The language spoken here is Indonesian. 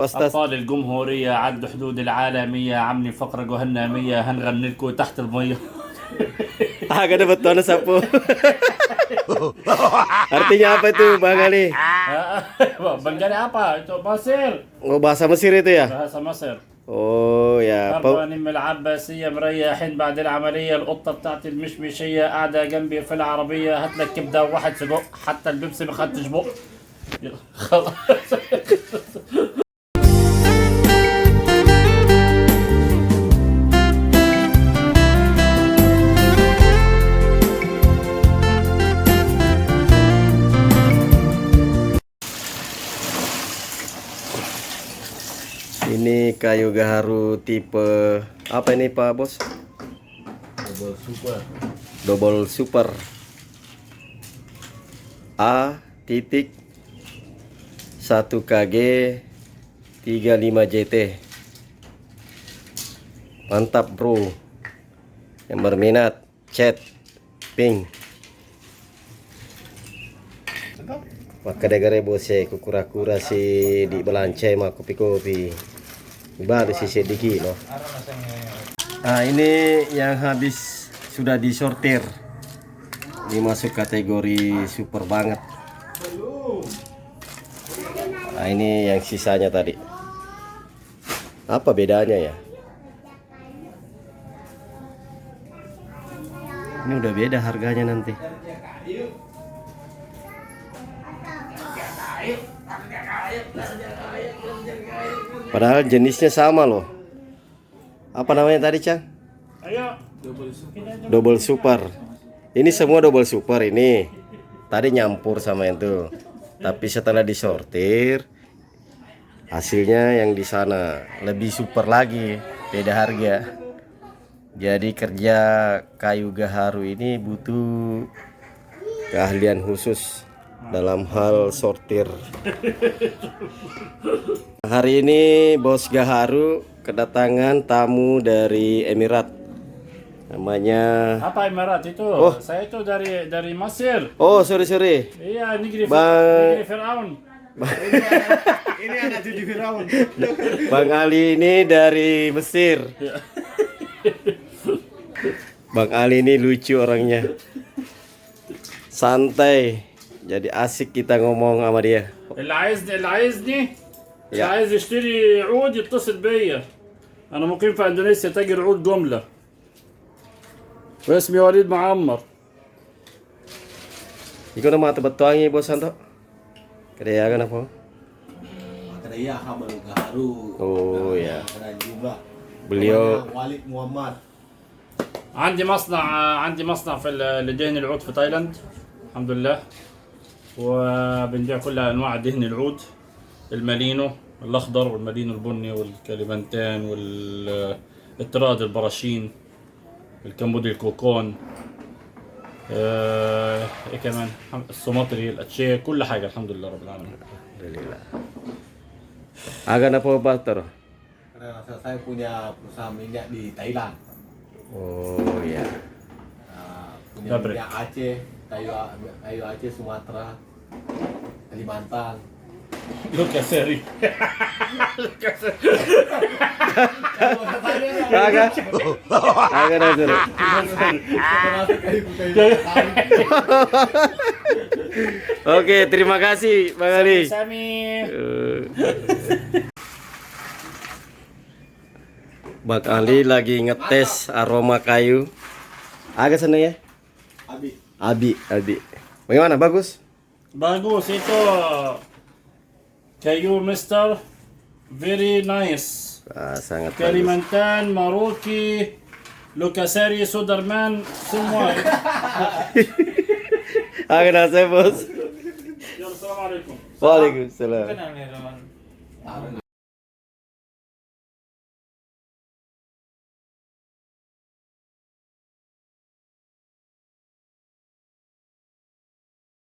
أستاذ. أبطال الجمهورية عدوا حدود العالمية، عملي فقرة جهنمية، هنغني لكم تحت المية. Agak dapat betul sapu. Artinya apa itu Bang Ali? Bangkali apa? Itu Mesir. Oh, bahasa Mesir itu ya? bahasa مصر. Oh ya. غربانين من العباسية مريحين بعد العملية، القطة بتاعتي المشمشية قاعدة جنبي في العربية، هات لك كبدة وواحد سجق، حتى البيبسي ما خدتش بق. خلاص. Ini kayu gaharu tipe apa ini Pak Bos? Double super. Double super A titik 1 KG 35 JT. Mantap bro. Yang berminat chat ping. Maka degare bose kukura-kura si di belancai mah kopi-kopi. Baru si sedikit loh. Nah, ini yang habis sudah disortir. Ini masuk kategori super banget. Nah, ini yang sisanya tadi. Apa bedanya ya? Ini udah beda harganya nanti. Padahal jenisnya sama loh. Apa namanya tadi, Cang? Ayo. Double super. Ini semua double super ini. Tadi nyampur sama itu. Tapi setelah disortir, hasilnya yang di sana lebih super lagi, beda harga. Jadi kerja kayu gaharu ini butuh keahlian khusus dalam hal sortir. Hari ini Bos Gaharu kedatangan tamu dari Emirat. Namanya Apa Emirat itu? Saya itu dari Mesir. Oh, sorry. Iya, negeri Bang- Firaun. Ini anak cucu Firaun. Bang Ali ini dari Mesir. Bang Ali ini lucu orangnya. Santai. Jadi asik kita ngomong sama dia. اللي عايزني يا. عايز يشتري عود يتصل بيا. انا مقيم في اندونيسيا، تاجر عود جملة، واسمي وليد معمر. Ikaw na mga tabat-tuangi, Bos Santo. Kaya kan apa? Katanya Hamal Gaharu. Oh ya. Dan juga Beliau Walid Muhammad. عندي مصنع في لدهن العود في تايلاند الحمد لله، وبنبيع كل انواع دهن العود، المالينو الاخضر والمالينو البني والكاليمانتان والتراد البراشين، الكمبودي الكوكون، ايه كمان، السوماتري الاتشيه، كل حاجه الحمد لله رب العالمين. Alhamdulillah. Agak apa Pastor? Karena saya punya perusahaan minyak di Thailand. Oh ya. Punya minyak Aceh, kayu Aceh, Sumatera, Kalimantan. Look at Seri. Agak na sir. Oke, terima kasih Bang Ali. Sami. Bang Ali lagi ngetes aroma kayu. Agak seneng ya? Abi. Bagaimana? Bagus? Bagus itu. Kayu Mister, very nice. Sangat bagus. Kalimantan, Maroki, Lokasari, Sudarman, semua. Agak na saya bos. Assalamualaikum. Waalaikumsalam.